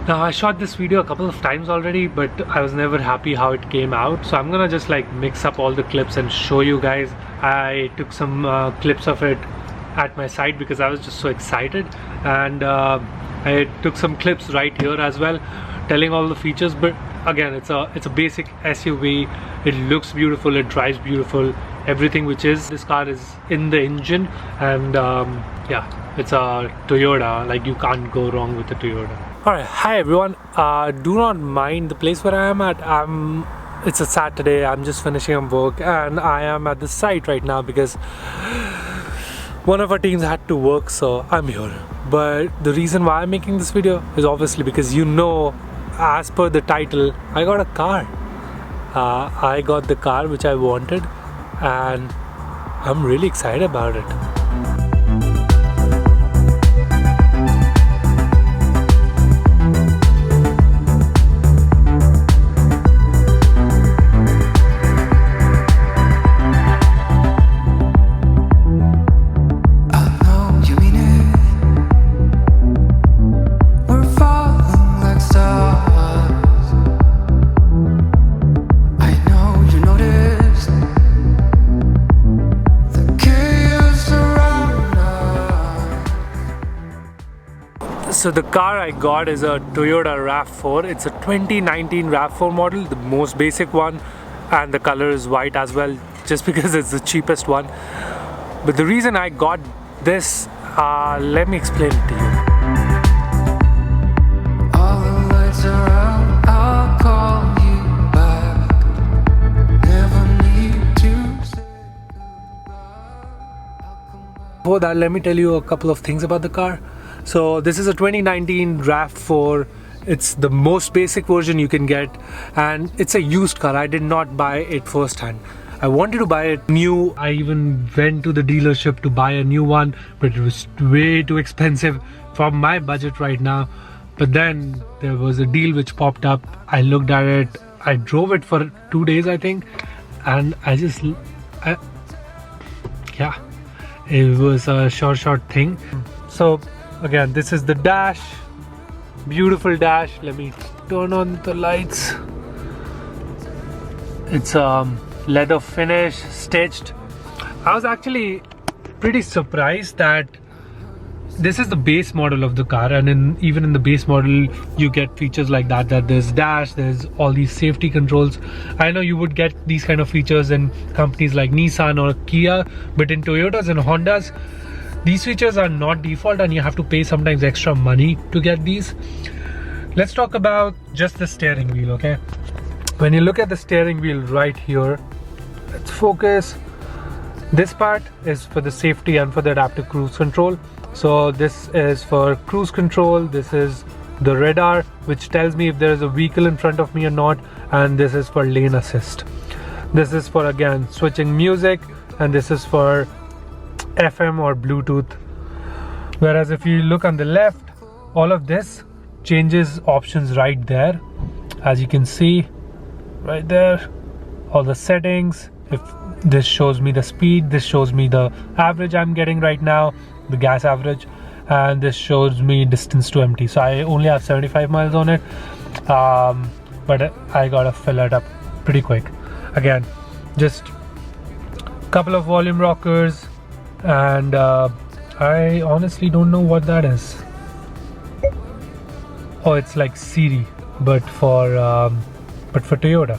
Now I shot this video a couple of times already, but I was never happy how it came out, so I'm gonna just like mix up all the clips and show you guys. I took some clips of it at my site because I was just so excited, and I took some clips right here as well telling all the features. But again, it's a basic SUV. It looks beautiful, it drives beautiful, everything which is this car is in the engine, and yeah, it's a Toyota. Like, you can't go wrong with a Toyota. Alright, hi everyone. Do not mind the place where I am at. It's a Saturday, I'm just finishing up work, and I am at the site right now because one of our teams had to work, so I'm here. But the reason why I'm making this video is obviously because, you know, as per the title, I got a car. I got the car which I wanted, and I'm really excited about it. So the car I got is a Toyota RAV4. It's a 2019 RAV4 model, the most basic one, and the color is white as well, just because it's the cheapest one. But the reason I got this, let me explain it to you. All the lights are out, I'll call you back. Never need to say goodbye. Before that, let me tell you a couple of things about the car. So this is a 2019 RAV4. It's the most basic version you can get, and it's a used car. I did not buy it first hand. I wanted to buy it new. I even went to the dealership to buy a new one, but it was way too expensive for my budget right now. But then there was a deal which popped up. I looked at it. I drove it for 2 days, I think, and yeah, it was a short thing. So again, this is the dash, beautiful dash. Let me turn on the lights. It's leather finish, stitched. I was actually pretty surprised that this is the base model of the car, and even in the base model you get features like that there's dash, there's all these safety controls. I know you would get these kind of features in companies like Nissan or Kia, but in Toyotas and Hondas, these features are not default, and you have to pay sometimes extra money to get these. Let's talk about just the steering wheel, okay? When you look at the steering wheel right here, let's focus. This part is for the safety and for the adaptive cruise control. So this is for cruise control. This is the radar, which tells me if there is a vehicle in front of me or not, and this is for lane assist. This is for, again, switching music, and this is for FM or Bluetooth. Whereas if you look on the left, all of this changes options right there. As you can see right there, all the settings. If this shows me the speed, this shows me the average I'm getting right now, the gas average, and this shows me distance to empty. So I only have 75 miles on it, but I gotta fill it up pretty quick. Again, just a couple of volume rockers, and I honestly don't know what that is. Oh, it's like Siri, but for Toyota.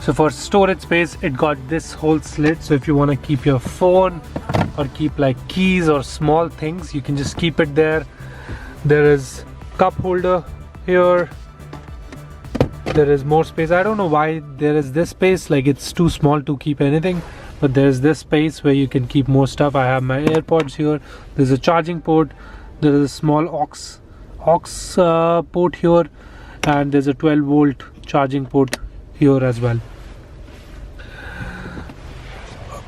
So for storage space, it got this whole slit. So if you want to keep your phone or keep like keys or small things, you can just keep it there. There is cup holder here. There is more space. I don't know why there is this space, like it's too small to keep anything, but there's this space where you can keep more stuff. I have my AirPods here. There's a charging port. There is a small aux port here, and there's a 12-volt charging port here as well.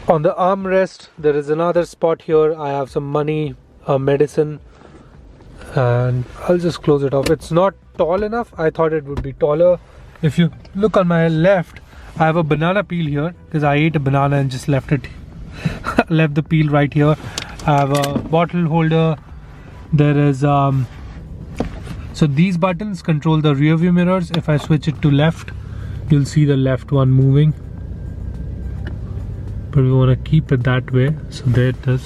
On the armrest, there is another spot here. I have some money, medicine, and I'll just close it off. It's not tall enough. I thought it would be taller. If you look on my left, I have a banana peel here because I ate a banana and just left it left the peel right here. I have a bottle holder. There is So these buttons control the rear view mirrors. If I switch it to left, you'll see the left one moving. But we want to keep it that way. So there it is.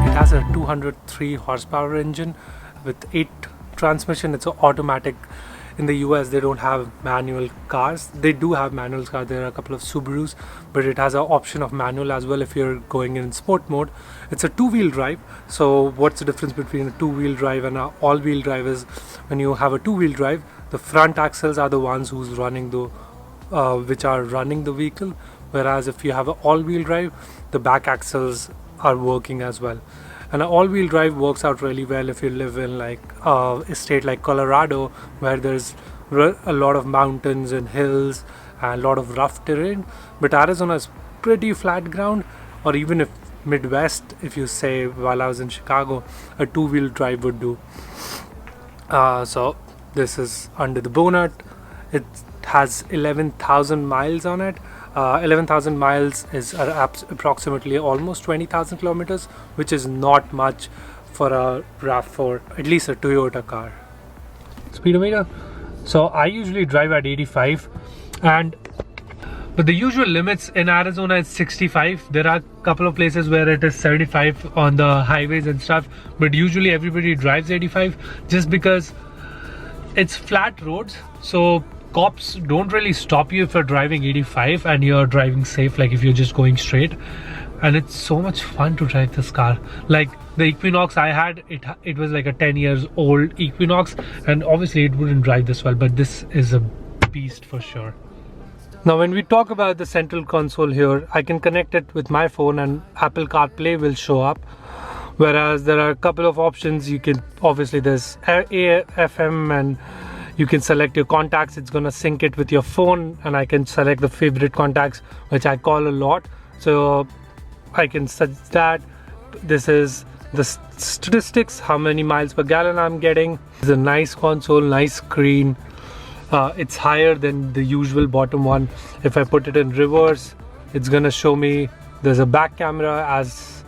It has a 203 horsepower engine with 8 transmission. It's an automatic. In the US, they don't have manual cars. They do have manual cars. There are a couple of Subarus, but it has an option of manual as well if you're going in sport mode. It's a two-wheel drive. So what's the difference between a two-wheel drive and an all-wheel drive is when you have a two-wheel drive, the front axles are the ones who's running which are running the vehicle. Whereas if you have an all-wheel drive, the back axles are working as well. And an all-wheel drive works out really well if you live in like a state like Colorado, where there's a lot of mountains and hills and a lot of rough terrain. But Arizona is pretty flat ground, or even if Midwest, if you say, while I was in Chicago, a two-wheel drive would do. So this is under the bonnet. It has 11,000 miles on it. 11,000 miles is approximately almost 20,000 kilometers, which is not much for a RAV4, at least a Toyota car. Speedometer. So I usually drive at 85, but the usual limits in Arizona is 65. There are a couple of places where it is 75 on the highways and stuff, but usually everybody drives 85 just because it's flat roads. So cops don't really stop you if you're driving 85 and you're driving safe, like if you're just going straight. And it's so much fun to drive this car. Like the Equinox I had, it was like a 10 years old Equinox, and obviously it wouldn't drive this well, but this is a beast for sure. Now when we talk about the central console here, I can connect it with my phone and Apple CarPlay will show up. Whereas there are a couple of options. You can, obviously there's AM, and you can select your contacts. It's gonna sync it with your phone, and I can select the favorite contacts, which I call a lot. So I can set that. This is the statistics, how many miles per gallon I'm getting. It's a nice console, nice screen. It's higher than the usual bottom one. If I put it in reverse, it's gonna show me there's a back camera. As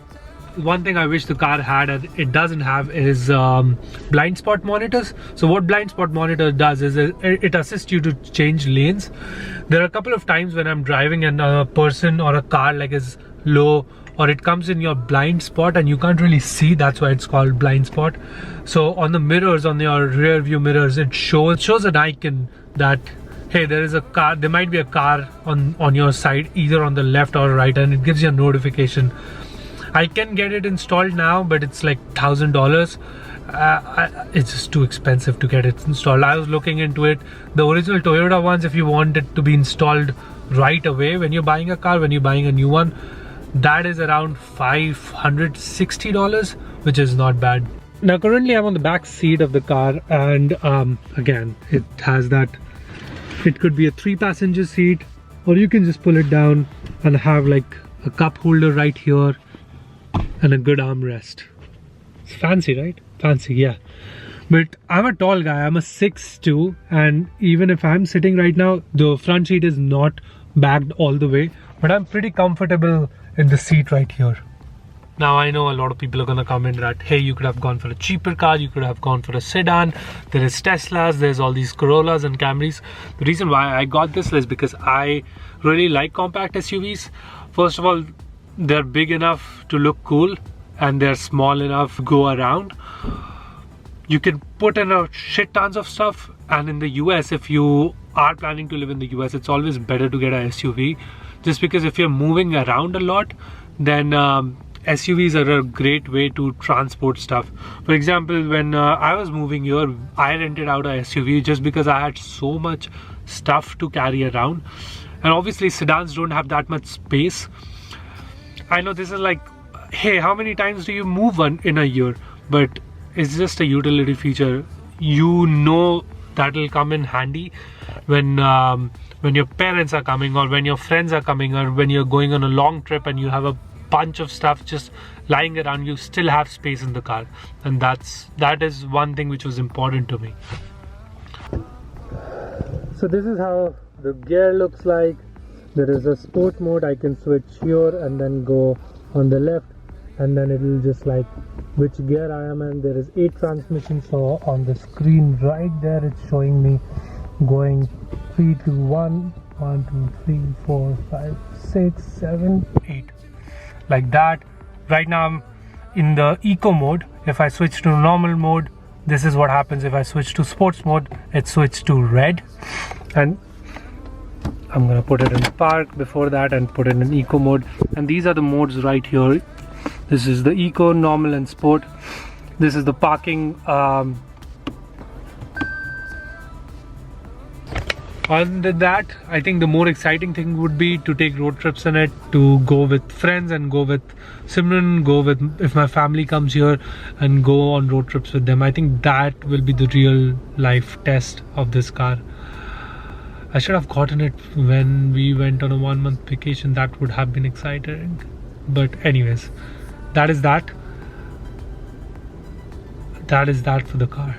one thing I wish the car had and it doesn't have is blind spot monitors. So what blind spot monitor does is it assists you to change lanes. There are a couple of times when I'm driving and a person or a car like is low, or it comes in your blind spot and you can't really see. That's why it's called blind spot. So on the mirrors, on your rear view mirrors, it shows an icon that, hey, there is a car, there might be a car on your side, either on the left or right, and it gives you a notification. I can get it installed now, but it's like $1,000. It's just too expensive to get it installed. I was looking into it. The original Toyota ones, if you want it to be installed right away when you're buying a car, when you're buying a new one, that is around $560, which is not bad. Now currently I'm on the back seat of the car, and again, it has that, it could be a 3-passenger seat, or you can just pull it down and have like a cup holder right here and a good armrest. It's fancy, right? Fancy, yeah. But I'm a tall guy, I'm a 6'2", and even if I'm sitting right now, the front seat is not backed all the way, but I'm pretty comfortable in the seat right here. Now I know a lot of people are gonna comment that, hey, you could have gone for a cheaper car, you could have gone for a sedan. There is Teslas, there's all these Corollas and Camrys. The reason why I got this is because I really like compact SUVs. First of all, they're big enough to look cool, and they're small enough to go around. You can put in a shit tons of stuff, and in the US, if you are planning to live in the US, it's always better to get a SUV, just because if you're moving around a lot, then SUVs are a great way to transport stuff. For example, when I was moving here, I rented out a SUV just because I had so much stuff to carry around, and obviously sedans don't have that much space. I know this is like, hey, how many times do you move in a year? But it's just a utility feature. You know that will come in handy when your parents are coming, or when your friends are coming, or when you're going on a long trip and you have a bunch of stuff just lying around. You still have space in the car, and that is one thing which was important to me. So this is how the gear looks like. There is a sport mode. I can switch here and then go on the left, and then it will just like which gear I am in. There is 8 transmissions, so on the screen right there it's showing me going 3 to 1, 1, 2, 3, 4, 5, 6, 7, 8, like that. Right now I'm in the eco mode. If I switch to normal mode, this is what happens. If I switch to sports mode, it switched to red. And I'm gonna put it in park before that and put it in eco mode. And these are the modes right here. This is the eco, normal and sport. This is the parking. Other than that, I think the more exciting thing would be to take road trips in it, to go with friends and go with Simran, go with, if my family comes here, and go on road trips with them. I think that will be the real life test of this car. I should have gotten it when we went on a 1 month vacation. That would have been exciting. But anyways, that is that for the car.